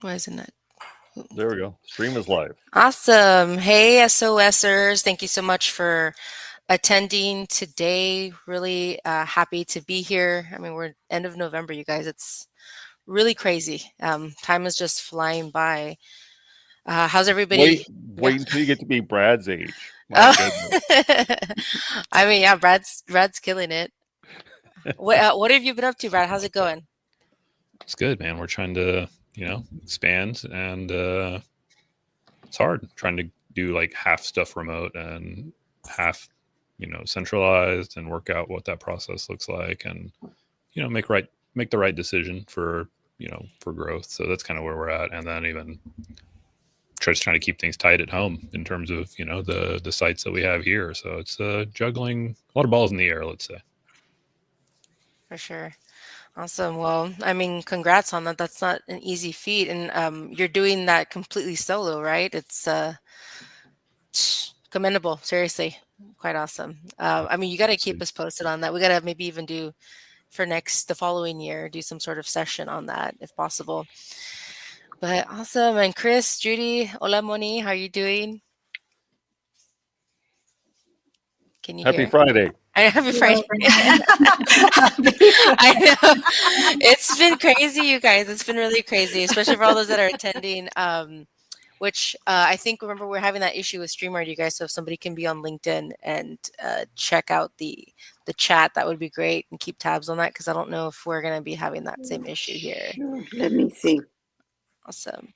Why isn't it? There we go. Stream is live. Awesome. Hey, SOSers. Thank you so much for attending today. Really happy to be here. I mean, we're end of November, you guys. It's really crazy. Time is just flying by. How's everybody? Yeah. Wait until you get to be Brad's age. My Oh. goodness. I mean, yeah, Brad's killing it. What have you been up to, Brad? How's it going? It's good, man. We're trying to, expand, and it's hard trying to do like half stuff remote and half, centralized, and work out what that process looks like, and make the right decision for for growth. So that's kind of where we're at, and then even just trying to keep things tight at home in terms of the sites that we have here. So it's juggling a lot of balls in the air, let's say. For sure. Awesome. Well, I mean, congrats on that. That's not an easy feat, and you're doing that completely solo, right? It's commendable. Seriously, quite awesome. I mean, you got to keep us posted on that. We got to maybe even do for the following year, do some sort of session on that if possible. But awesome. And Chris, Judy, hola Moni, how are you doing? Can you Happy hear? Friday. Happy Friday. I know. It's been crazy, you guys. It's been really crazy, especially for all those that are attending. Which I think, remember, we're having that issue with StreamYard, you guys. So if somebody can be on LinkedIn and check out the chat, that would be great, and keep tabs on that, because I don't know if we're going to be having that same issue here. Sure. Let me see. Awesome.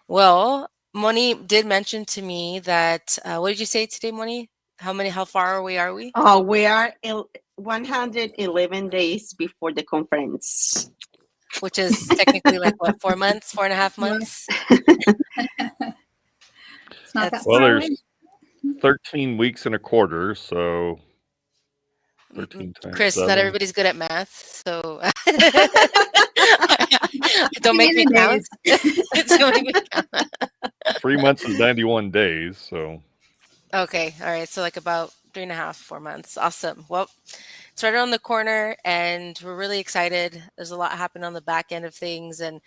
Well, Moni did mention to me that, what did you say today, Moni? How far away are we? Oh, we are 111 days before the conference. Which is technically like what, 4 months, 4.5 months? It's not that Well, far there's away. 13 weeks and a quarter, so 13 times Chris, 7. not everybody's good at math, so don't make me count. Don't make me count. 3 months is 91 days, so Okay, all right, so like about 3.5, 4 months. Awesome. Well, it's right around the corner, and we're really excited. There's a lot happening on the back end of things, and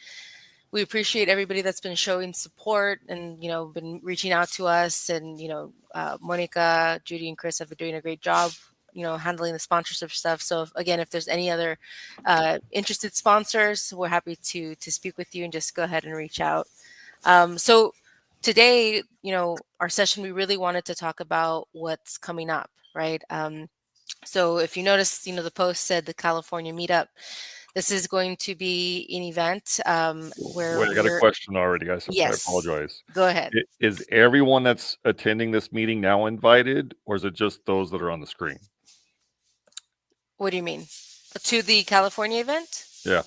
we appreciate everybody that's been showing support and been reaching out to us. And Monica, Judy, and Chris have been doing a great job handling the sponsorship stuff. So if there's any other interested sponsors, we're happy to speak with you, and just go ahead and reach out. So today, our session, we really wanted to talk about what's coming up, right? So if you notice, the post said the California meetup. This is going to be an event where wait, I got a question already. I Yes. apologize. Go ahead. Is everyone that's attending this meeting now invited, or is it just those that are on the screen? What do you mean? To the California event? Yeah.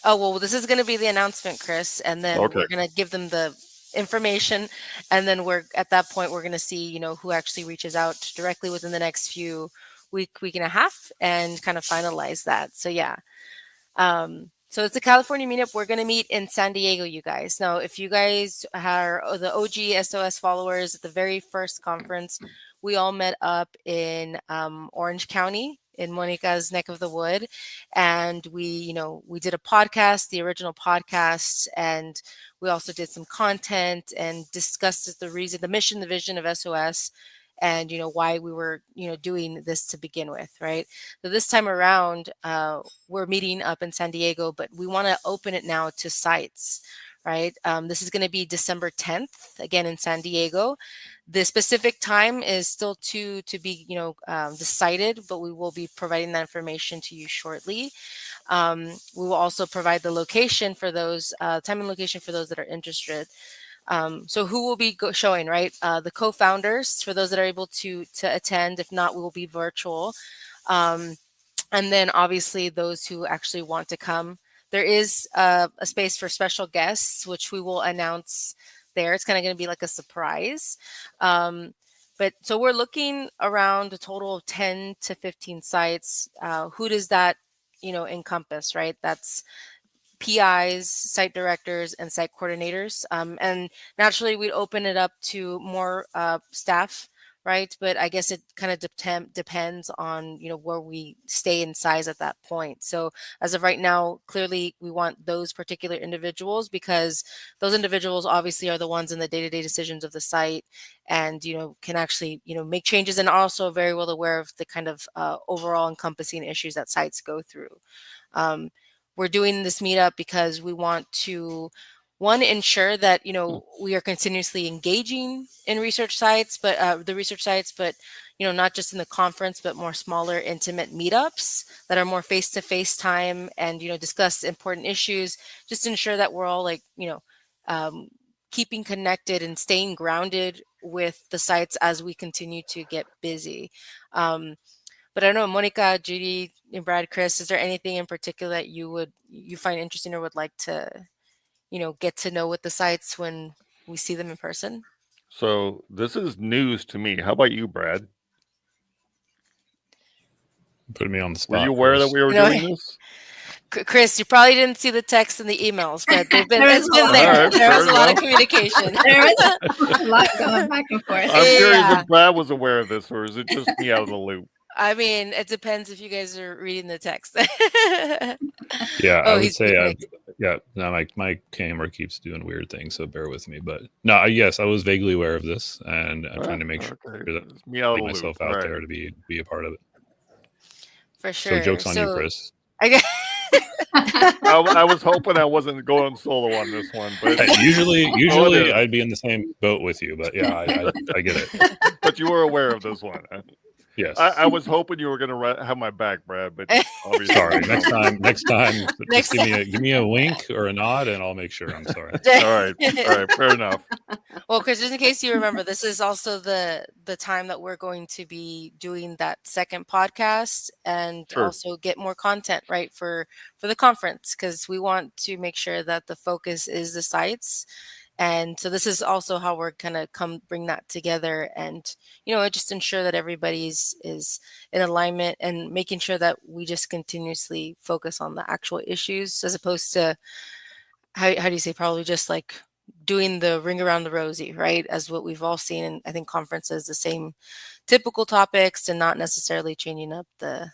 Oh, well, this is going to be the announcement, Chris, and then Okay. we're going to give them the information, and then at that point, we're going to see, who actually reaches out directly within the next week and a half, and kind of finalize that. So yeah. So it's a California meetup. We're going to meet in San Diego, you guys. Now, if you guys are the OG SOS followers, at the very first conference, we all met up in Orange County, in Monica's neck of the wood. And we did a podcast, the original podcast, and we also did some content and discussed the mission, the vision of SOS, and why we were doing this to begin with, right? So this time around, we're meeting up in San Diego, but we want to open it now to sites, right? This is going to be December 10th, again in San Diego. The specific time is still to be decided, but we will be providing that information to you shortly. We will also provide the location for those, time and location for those that are interested. So who will be showing, right? The co-founders, for those that are able to attend. If not, we will be virtual. And then obviously those who actually want to come. There is a space for special guests, which we will announce there. It's kind of going to be like a surprise. But so we're looking around a total of 10 to 15 sites. Who does that, encompass, right? That's PIs, site directors, and site coordinators. And naturally, we'd open it up to more staff right? But I guess it kind of depends on, where we stay in size at that point. So as of right now, clearly we want those particular individuals, because those individuals obviously are the ones in the day-to-day decisions of the site, and can actually make changes, and also very well aware of the kind of overall encompassing issues that sites go through. um, we're doing this meetup because we want to, one, ensure that we are continuously engaging in research sites, but the research sites, but not just in the conference, but more smaller, intimate meetups that are more face-to-face time, and discuss important issues, just to ensure that we're all like um, keeping connected and staying grounded with the sites as we continue to get busy. But I don't know, Monica, Judy, and Brad, Chris, is there anything in particular that you find interesting or would like to, get to know with the sites when we see them in person? So this is news to me. How about you, Brad? Putting me on the Were spot. you aware that Chris. we were No, doing this? Chris, you probably didn't see the text and the emails, but There it's was a been lot. there. All right, There fair was a lot of enough. communication. There was a lot going back and forth. I'm curious Yeah. if Brad was aware of this, or is it just me out of the loop? I mean, it depends if you guys are reading the text. Yeah, I Oh, would he's say reconnecting. no, my camera keeps doing weird things, so bear with me. But no, yes, I was vaguely aware of this, and I'm trying to make sure Okay, that it's me out I of put the loop. myself All out right. there to be a part of it. For So sure. joke's on you, So Chris. I guess I was hoping I wasn't going solo on this one, but Usually is. I'd be in the same boat with you, but yeah, I get it. But you were aware of this one. Yes. I was hoping you were going to have my back, Brad, but obviously Sorry. no. Next time, Next just give me a wink or a nod, and I'll make sure. I'm sorry. All right, fair enough. Well, Chris, just in case you remember, this is also the time that we're going to be doing that second podcast, and Sure. also get more content right for the conference, because we want to make sure that the focus is the sites. And so this is also how we're gonna bring that together, and just ensure that everybody's is in alignment, and making sure that we just continuously focus on the actual issues, as opposed to how do you say, probably just like doing the ring around the rosy, right? As what we've all seen in, I think, conferences, the same typical topics, and not necessarily changing up the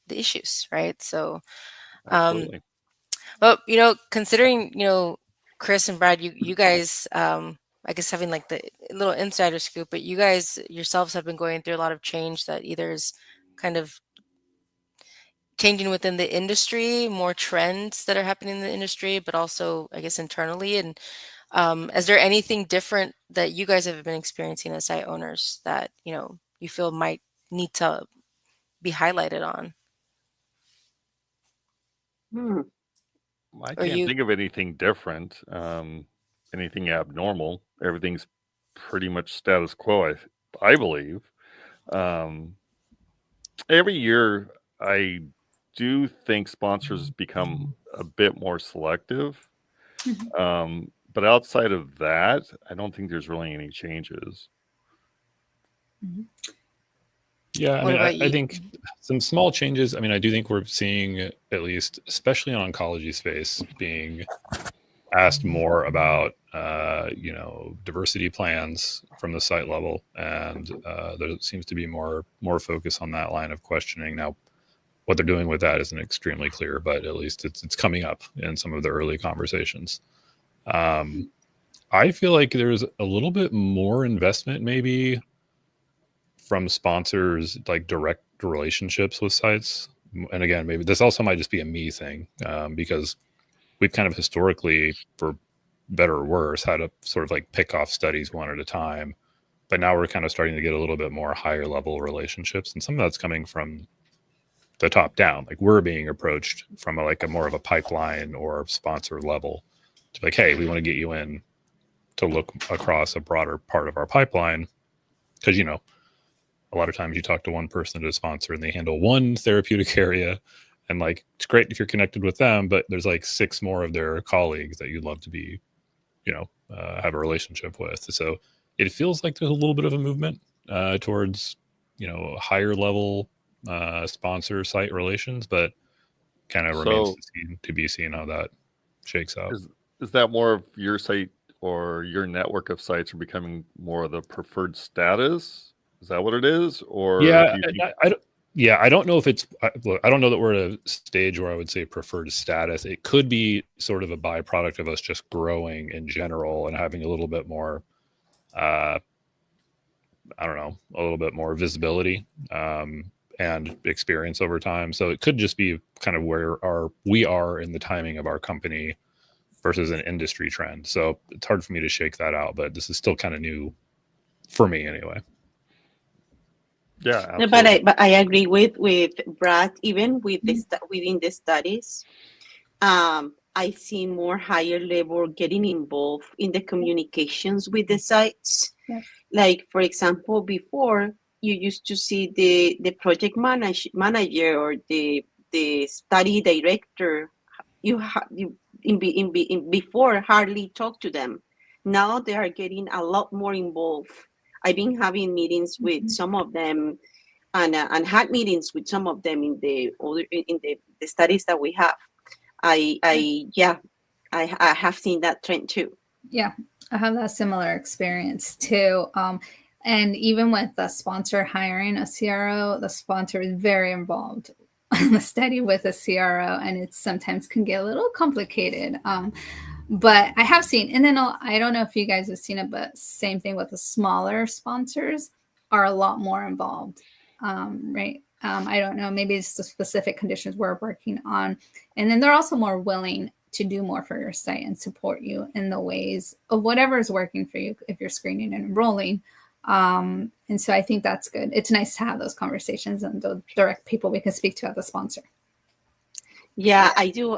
issues, right? So Absolutely. but considering, Chris and Brad, you guys, I guess having like the little insider scoop, but you guys yourselves have been going through a lot of change that either is kind of changing within the industry, more trends that are happening in the industry, but also, I guess, internally. And is there anything different that you guys have been experiencing as site owners that you feel might need to be highlighted on? Hmm. I Or can't you? think of anything different, anything abnormal. Everything's pretty much status quo, I believe. Every year, I do think sponsors become a bit more selective. But outside of that, I don't think there's really any changes. Yeah, I What mean, about I you? think some small changes. I mean, I do think we're seeing, at least, especially in oncology space, being asked more about, diversity plans from the site level, and there seems to be more focus on that line of questioning. Now, what they're doing with that isn't extremely clear, but at least it's coming up in some of the early conversations. I feel like there's a little bit more investment, maybe, from sponsors, like direct relationships with sites. And again, maybe this also might just be a me thing, because we've kind of historically, for better or worse, had to sort of like pick off studies one at a time. But now we're kind of starting to get a little bit more higher level relationships, and some of that's coming from the top down. Like, we're being approached from a more of a pipeline or sponsor level to like, hey, we want to get you in to look across a broader part of our pipeline, because a lot of times you talk to one person at a sponsor and they handle one therapeutic area, and like, it's great if you're connected with them, but there's like 6 more of their colleagues that you'd love to be, have a relationship with. So it feels like there's a little bit of a movement towards, higher level sponsor site relations, but kind of remains to be seen how that shakes out. Is that more of your site, or your network of sites are becoming more of the preferred status Is that what it is, or Yeah, do you think? I don't know if it's. Look, I don't know that we're at a stage where I would say preferred status. It could be sort of a byproduct of us just growing in general and having a little bit more. I don't know, a little bit more visibility and experience over time. So it could just be kind of where we are in the timing of our company versus an industry trend. So it's hard for me to shake that out, but this is still kind of new for me anyway. Yeah, No, absolutely. but I agree with Brad. Even with within the studies, I see more higher level getting involved in the communications with the sites. Yes. Like for example, before you used to see the project manager or the study director. You in before hardly talk to them. Now they are getting a lot more involved. I've been having meetings with some of them and had meetings with some of them in the other in the studies that we have. I have seen that trend too. Yeah, I have that similar experience too. And even with the sponsor hiring a CRO, the sponsor is very involved in the study with a CRO, and it sometimes can get a little complicated. But I have seen, and then I don't know if you guys have seen it, but same thing with the smaller sponsors are a lot more involved, right? I don't know, maybe it's the specific conditions we're working on. And then they're also more willing to do more for your site and support you in the ways of whatever is working for you if you're screening and enrolling. And so I think that's good. It's nice to have those conversations and the direct people we can speak to at the sponsor. Yeah, I do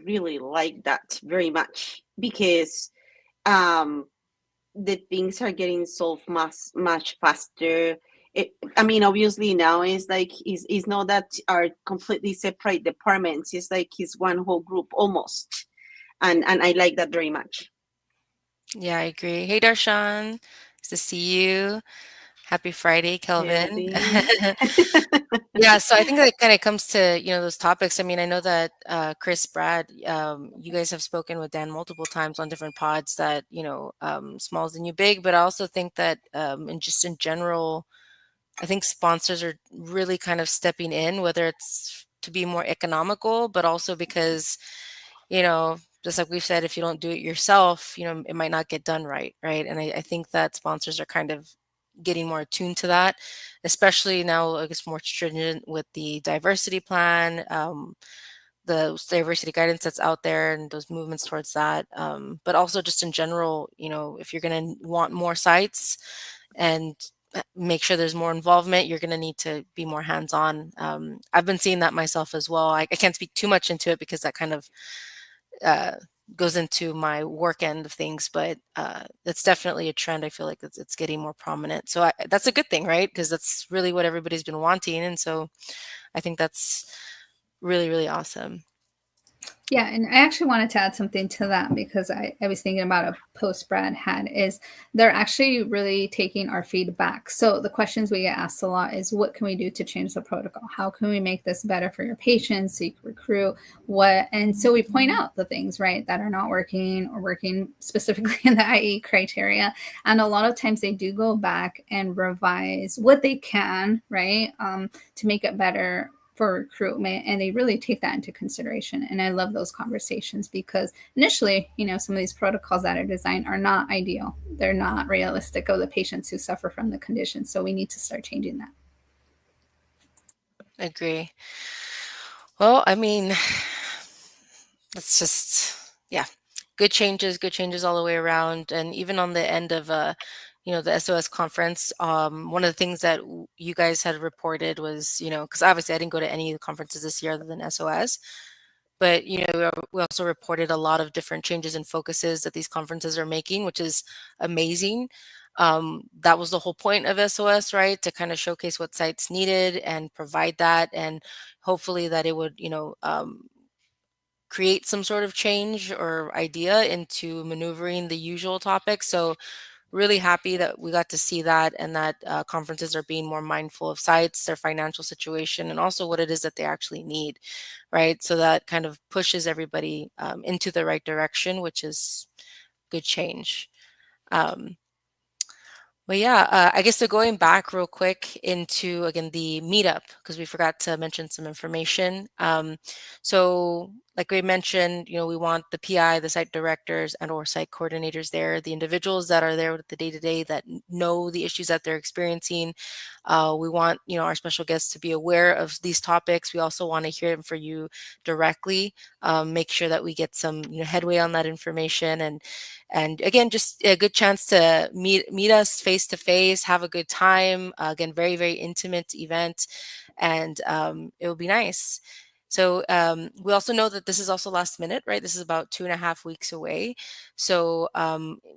really like that very much because the things are getting solved much faster. I mean, obviously now it's like it's not that are completely separate departments. It's like it's one whole group almost, and I like that very much. Yeah, I agree. Hey, Darshan. Nice to see you. Happy Friday, Kelvin. Yeah, so I think that kind of comes to, those topics. I mean, I know that Chris, Brad, you guys have spoken with Dan multiple times on different pods that, small is the new big, but I also think that in general, I think sponsors are really kind of stepping in, whether it's to be more economical, but also because, just like we've said, if you don't do it yourself, it might not get done right, right? And I think that sponsors are kind of getting more attuned to that, especially now, I guess, more stringent with the diversity plan, the diversity guidance that's out there and those movements towards that. But also just in general, if you're going to want more sites and make sure there's more involvement, you're going to need to be more hands-on. I've been seeing that myself as well. I can't speak too much into it because that kind of uh, goes into my work end of things, but it's definitely a trend. I feel like it's getting more prominent. So that's a good thing, right? Because that's really what everybody's been wanting. And so I think that's really, really awesome. Yeah, and I actually wanted to add something to that because I was thinking about a post Brad had is they're actually really taking our feedback. So the questions we get asked a lot is what can we do to change the protocol? How can we make this better for your patients so you can recruit what? And so we point out the things, right, that are not working or working specifically in the IE criteria. And a lot of times they do go back and revise what they can, right, to make it better for recruitment, and they really take that into consideration. And I love those conversations because initially, some of these protocols that are designed are not ideal. They're not realistic of the patients who suffer from the condition. So we need to start changing that. Agree. Well, I mean, it's just, yeah, good changes all the way around. And even on the end of, the SOS conference, one of the things that you guys had reported was, because obviously I didn't go to any of the conferences this year other than SOS, but, we also reported a lot of different changes and focuses that these conferences are making, which is amazing. That was the whole point of SOS, right? To kind of showcase what sites needed and provide that, and hopefully that it would, create some sort of change or idea into maneuvering the usual topics. So really happy that we got to see that, and that conferences are being more mindful of sites, their financial situation, and also what it is that they actually need, right? So that kind of pushes everybody into the right direction, which is good change. Well, yeah, I guess so going back real quick into again the meetup because we forgot to mention some information. So like we mentioned, we want the PI, the site directors, and or site coordinators there, the individuals that are there with the day to day that know the issues that they're experiencing. We want our special guests to be aware of these topics. We also want to hear them for you directly. Make sure that we get some headway on that information and again, just a good chance to meet us face to face, have a good time. Again, very very intimate event, and it will be nice. So we also know that this is also last minute, right? This is about 2.5 weeks away. So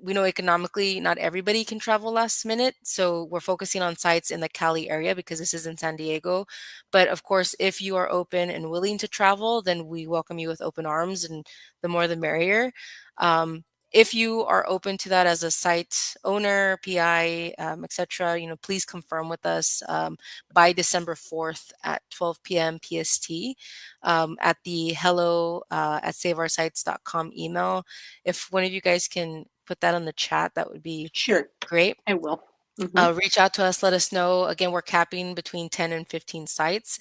we know economically not everybody can travel last minute. So we're focusing on sites in the Cali area because this is in San Diego. But of course, if you are open and willing to travel, then we welcome you with open arms, and the more the merrier. Um, if you are open to that as a site owner, PI, etc., please confirm with us by December 4th at 12 p.m. PST at the hello at saveoursites.com email. If one of you guys can put that on the chat, that would be Sure, great. I will. Mhm. Reach out to us, let us know. Again, we're capping between 10 and 15 sites.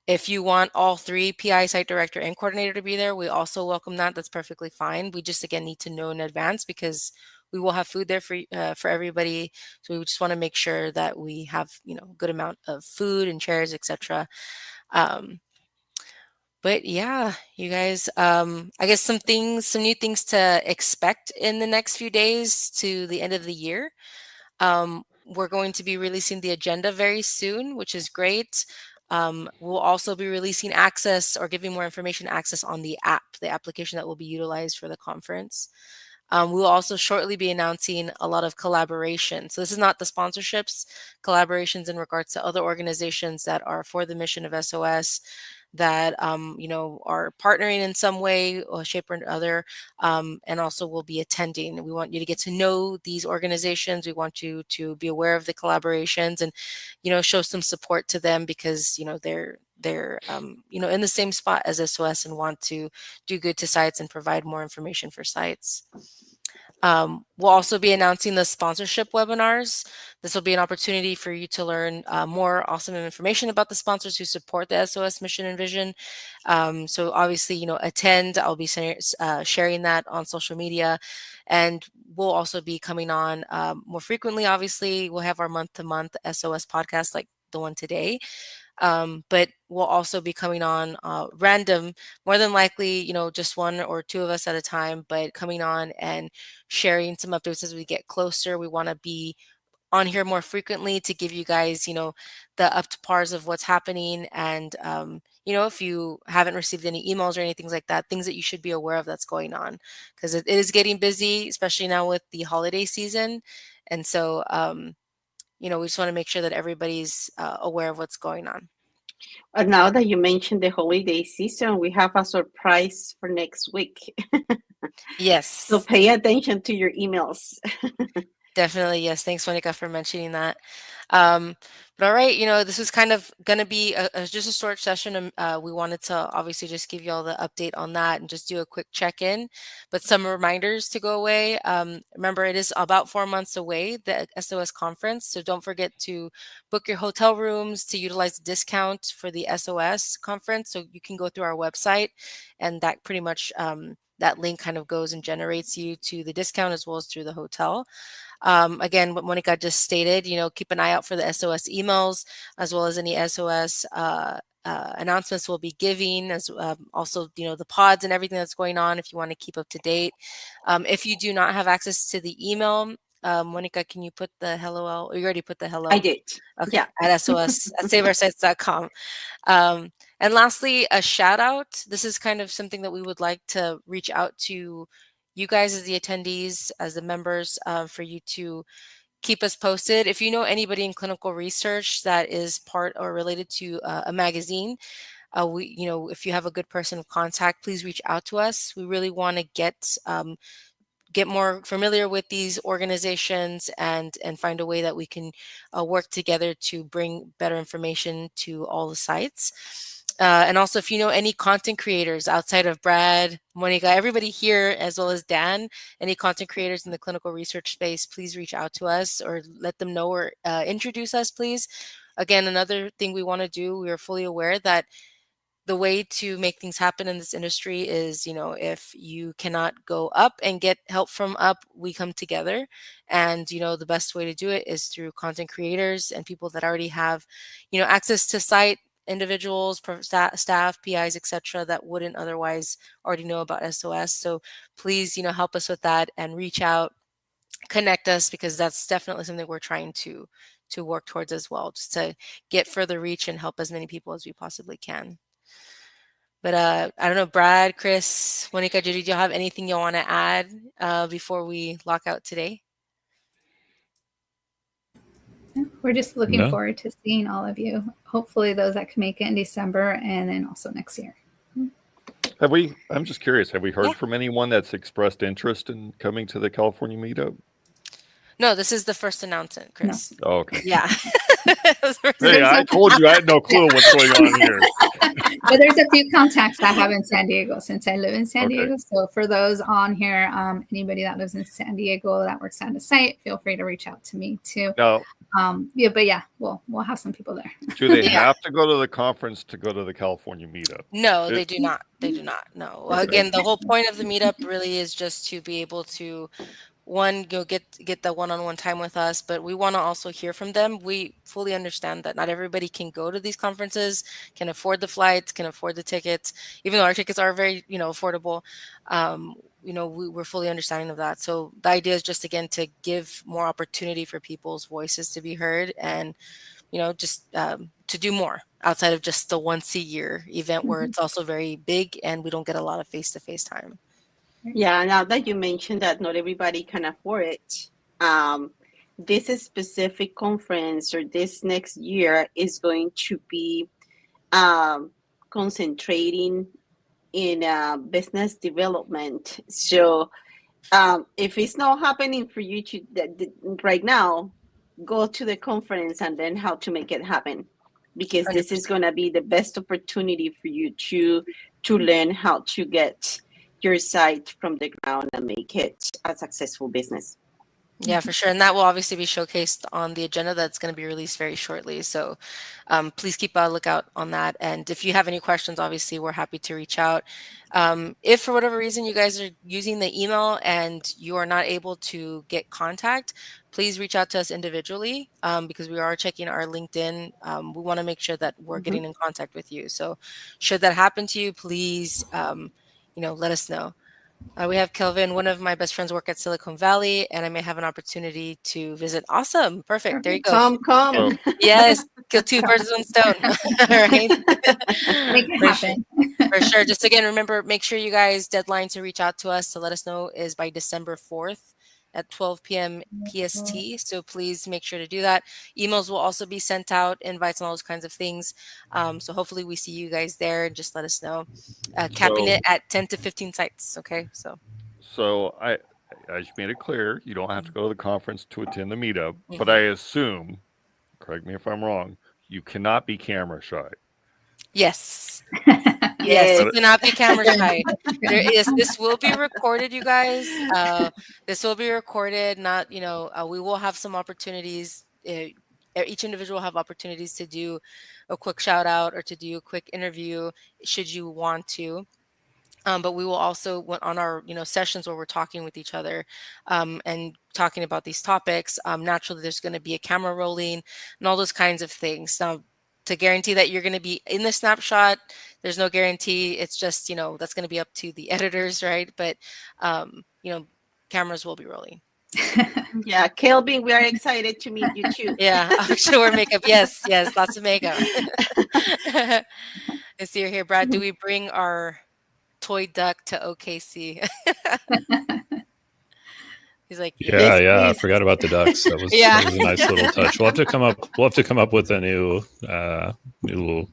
If you want all three PI, site director, and coordinator to be there, we also welcome that. That's perfectly fine. We just again need to know in advance because we will have food there for everybody. So we just want to make sure that we have a good amount of food and chairs, etc. Um, but yeah, you guys, I guess some new things to expect in the next few days to the end of the year. We're going to be releasing the agenda very soon, which is great. We'll also be releasing access or giving more information access on the app, the application that will be utilized for the conference. We will also shortly be announcing a lot of collaboration. So this is not the sponsorships, collaborations in regards to other organizations that are for the mission of SOS that are partnering in some way or shape or other, and also will be attending. We want you to get to know these organizations. We want you to be aware of the collaborations and show some support to them because they're in the same spot as SOS and want to do good to sites and provide more information for sites. We'll also be announcing the sponsorship webinars. This will be an opportunity for you to learn more awesome information about the sponsors who support the SOS mission and vision. So obviously, attend. I'll be sharing that on social media, and we'll also be coming on more frequently. Obviously, we'll have our month-to-month SOS podcast like the one today. But we'll also be coming on random, more than likely, just one or two of us at a time, but coming on and sharing some updates as we get closer. We want to be on here more frequently to give you guys, the up to pars of what's happening. And, if you haven't received any emails or anything like that, things that you should be aware of that's going on because it is getting busy, especially now with the holiday season. And so, we just want to make sure that everybody's aware of what's going on. Now that you mentioned the holiday season, we have a surprise for next week. Yes. So pay attention to your emails. Definitely, yes. Thanks, Monica, for mentioning that. But all right, this was kind of going to be just a short session. We wanted to obviously just give you all the update on that and just do a quick check-in, but some reminders to go away. Remember, it is about 4 months away, the SOS conference, so don't forget to book your hotel rooms to utilize the discount for the SOS conference. So you can go through our website, and that pretty much that link kind of goes and generates you to the discount as well as through the hotel. Again, what Monica just stated, keep an eye out for the SOS emails as well as any SOS announcements we'll be giving, as also, the pods and everything that's going on if you want to keep up to date. If you do not have access to the email, Monica, can you put the hello out? You already put the hello. I did. Okay. Yeah. At SOS at saveoursites.com. And lastly, a shout out. This is kind of something that we would like to reach out to you guys as the attendees, as the members, for you to keep us posted. If you know anybody in clinical research that is part or related to a magazine, if you have a good person of contact, please reach out to us. We really want to get more familiar with these organizations and find a way that we can work together to bring better information to all the sites. And also, if you know any content creators outside of Brad, Monica, everybody here, as well as Dan, any content creators in the clinical research space, please reach out to us or let them know or introduce us, please. Again, another thing we want to do, we are fully aware that the way to make things happen in this industry is, if you cannot go up and get help from up, we come together. And, the best way to do it is through content creators and people that already have, access to site, individuals, staff, PIs, etc., that wouldn't otherwise already know about SOS. So please, help us with that and reach out, connect us, because that's definitely something we're trying to work towards as well, just to get further reach and help as many people as we possibly can. But I don't know, Brad, Chris, Monica, Judy, do you have anything you want to add before we lock out today? We're just looking No. forward to seeing all of you. Hopefully those that can make it in December and then also next year. I'm just curious, have we heard from anyone that's expressed interest in coming to the California meetup? No, this is the first announcement, Chris. Oh, okay. Yeah. Hey, I told you I had no clue what's going on here. But there's a few contacts I have in San Diego since I live in San Okay. Diego. So for those on here, anybody that lives in San Diego that works at a site, feel free to reach out to me too. Now, We'll have some people there. do they have to go to the conference to go to the California meetup? No, they do not. They do not. No. Okay. Again, the whole point of the meetup really is just to be able to, one, get the one-on-one time with us, but we want to also hear from them. We fully understand that not everybody can go to these conferences, can afford the flights, can afford the tickets, even though our tickets are very, affordable. We're fully understanding of that. So the idea is just, again, to give more opportunity for people's voices to be heard and, just to do more outside of just the once a year event where it's also very big and we don't get a lot of face-to-face time. Yeah, now that you mentioned that not everybody can afford it, this specific conference or this next year is going to be concentrating in business development. So if it's not happening for you right now, go to the conference and then how to make it happen, because this is going to be the best opportunity for you to learn how to get your site from the ground and make it a successful business. Yeah, for sure. And that will obviously be showcased on the agenda that's going to be released very shortly. So please keep a lookout on that. And if you have any questions, obviously, we're happy to reach out. If for whatever reason you guys are using the email and you are not able to get contact, please reach out to us individually because we are checking our LinkedIn. We want to make sure that we're getting in contact with you. So should that happen to you, please, let us know. We have Kelvin. One of my best friends work at Silicon Valley, and I may have an opportunity to visit. Awesome. Perfect. There you go. Come. Yes. Kill two birds with one stone. Right. Make it happen. For sure. Just again, remember, make sure you guys, deadline to reach out to us to let us know is by December 4th at 12 p.m. PST. So please make sure to do that. Emails will also be sent out, invites and all those kinds of things. So hopefully we see you guys there, and just let us know. Capping it at 10 to 15 sites. Okay. So I just made it clear, you don't have to go to the conference to attend the meetup, but I assume, correct me if I'm wrong, you cannot be camera shy. Yes. Yes, you cannot be camera shy. This will be recorded, you guys. This will be recorded. Not, we will have some opportunities. Each individual will have opportunities to do a quick shout out or to do a quick interview should you want to. But we will also, on our sessions where we're talking with each other and talking about these topics, naturally there's going to be a camera rolling and all those kinds of things. Now, to guarantee that you're going to be in the snapshot, there's no guarantee. It's just, that's going to be up to the editors, right? But, cameras will be rolling. Yeah, Kelvin, we are excited to meet you too. Yeah, I'm sure makeup. Yes, lots of makeup. I see you're here, Brad. Do we bring our toy duck to OKC? He's like, yes, yeah. I forgot about the ducks. That was, that was a nice little touch. We'll have to come up with a new little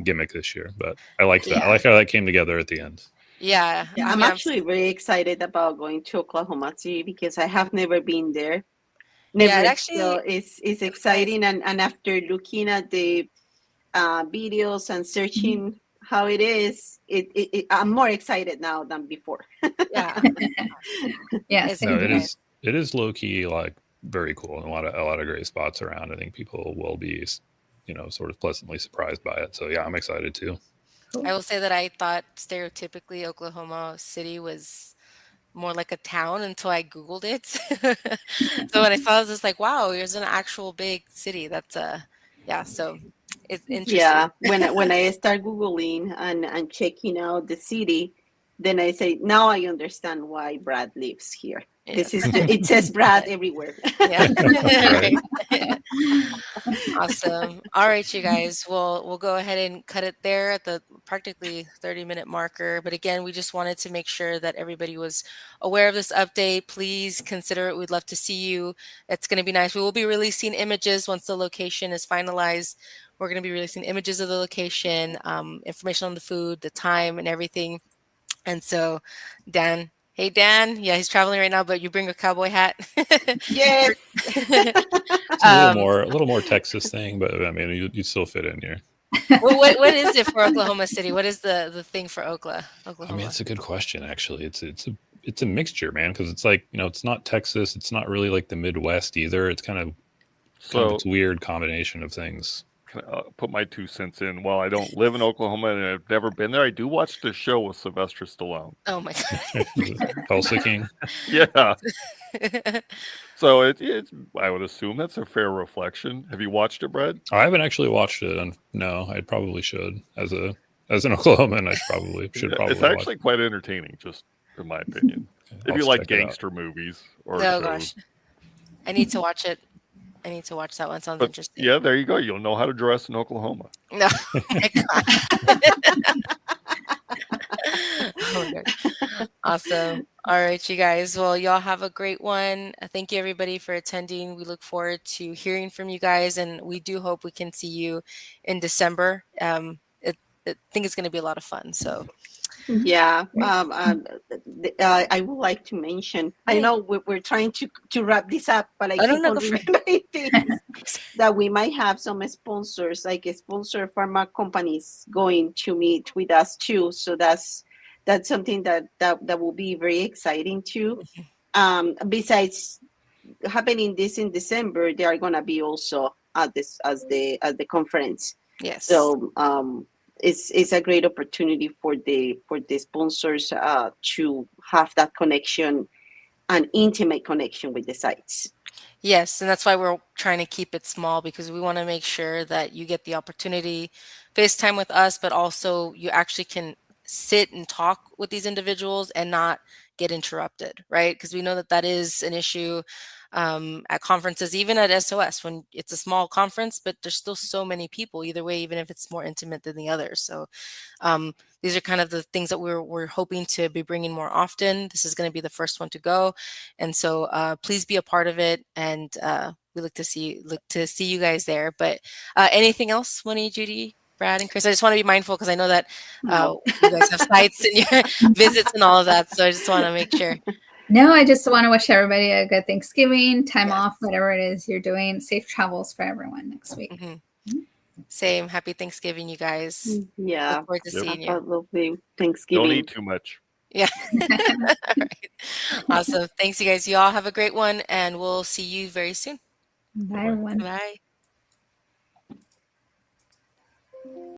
gimmick this year. But I like that. I like how that came together at the end. Yeah, I'm actually very excited about going to Oklahoma City because I have never been there. Never. Yeah, it actually, so it's exciting. And after looking at the videos and searching how it is, I'm more excited now than before. Yeah. Yeah, It's No, same gonna be here. nice. it is low key like very cool and a lot of great spots around. I think people will be, sort of pleasantly surprised by it. So yeah, I'm excited too. Cool. I will say that I thought stereotypically Oklahoma City was more like a town until I Googled it. So when I saw it, I was just like, wow, here's an actual big city. That's yeah, so it's Yeah, interesting. when I start Googling and checking out the city, then I say, now I understand why Brad lives here. This Yes. is it says Brad everywhere. Yeah. Right. Right. Awesome. All right, you guys. We'll go ahead and cut it there at the practically 30-minute marker. But again, we just wanted to make sure that everybody was aware of this update. Please consider it. We'd love to see you. It's going to be nice. We will be releasing images once the location is finalized. We're going to be releasing images of the location, information on the food, the time, and everything. And so, Dan, hey Dan, yeah, he's traveling right now, but you bring a cowboy hat. Yes. It's um, a little more Texas thing, but I mean, you still fit in here. what is it for Oklahoma City? What is the thing for I mean, Oklahoma? it's a good question actually. It's a mixture, man, because it's like, it's not Texas, it's not really like the Midwest either. It's kind of So its weird combination of things. can I put my 2 cents in? While I don't live in Oklahoma and I've never been there, I do watch the show with Sylvester Stallone. Oh my God. Tulsa King. Yeah. So it's I would assume that's a fair reflection. Have you watched it, Brad? I haven't actually watched it, and no, I probably should. As an Oklahoman, I should probably It's watch. actually quite entertaining, just in my opinion. If I'll you like check it out. gangster movies or Oh shows. gosh, I need to watch it. I need to watch that one. Sounds But interesting. yeah, there you go. You'll know how to dress in Oklahoma. No. My God. Oh my God. Awesome. All right, you guys. Well, y'all have a great one. Thank you, everybody, for attending. We look forward to hearing from you guys, and we do hope we can see you in December. I think it's going to be a lot of fun. So, Yeah, I would like to mention, I Yeah. know we're trying to wrap this up, but I I don't keep know. on Go for it. remembering things that we might have some sponsors, like sponsor pharma companies going to meet with us too. So that's something that will be very exciting too. Besides happening this in December, they are gonna be also at this as the conference. Yes. So it's a great opportunity for the sponsors to have that connection, an intimate connection with the sites. Yes, and that's why we're trying to keep it small because we want to make sure that you get the opportunity FaceTime with us, but also you actually can sit and talk with these individuals and not get interrupted, right? Because we know that that is an issue at conferences, even at SOS, when it's a small conference, but there's still so many people either way, even if it's more intimate than the others. So um, these are kind of the things that we're hoping to be bringing more often. This is going to be the first one to go, and so please be a part of it. And we look to see you guys there. But anything else, Winnie, Judy, Brad, and Chris? I just want to be mindful because I know that No. you guys have sites and your visits and all of that. So I just want to make sure. No, I just want to wish everybody a good Thanksgiving, time Yes. off, whatever it is you're doing. Safe travels for everyone next week. Same. Happy Thanksgiving, you guys. Yeah, Look forward to Yep. seeing have a you. lovely Thanksgiving. Don't eat too much. Yeah. All right. Awesome. Thanks, you guys. You all have a great one, and we'll see you very soon. Bye, Bye-bye. everyone. Bye.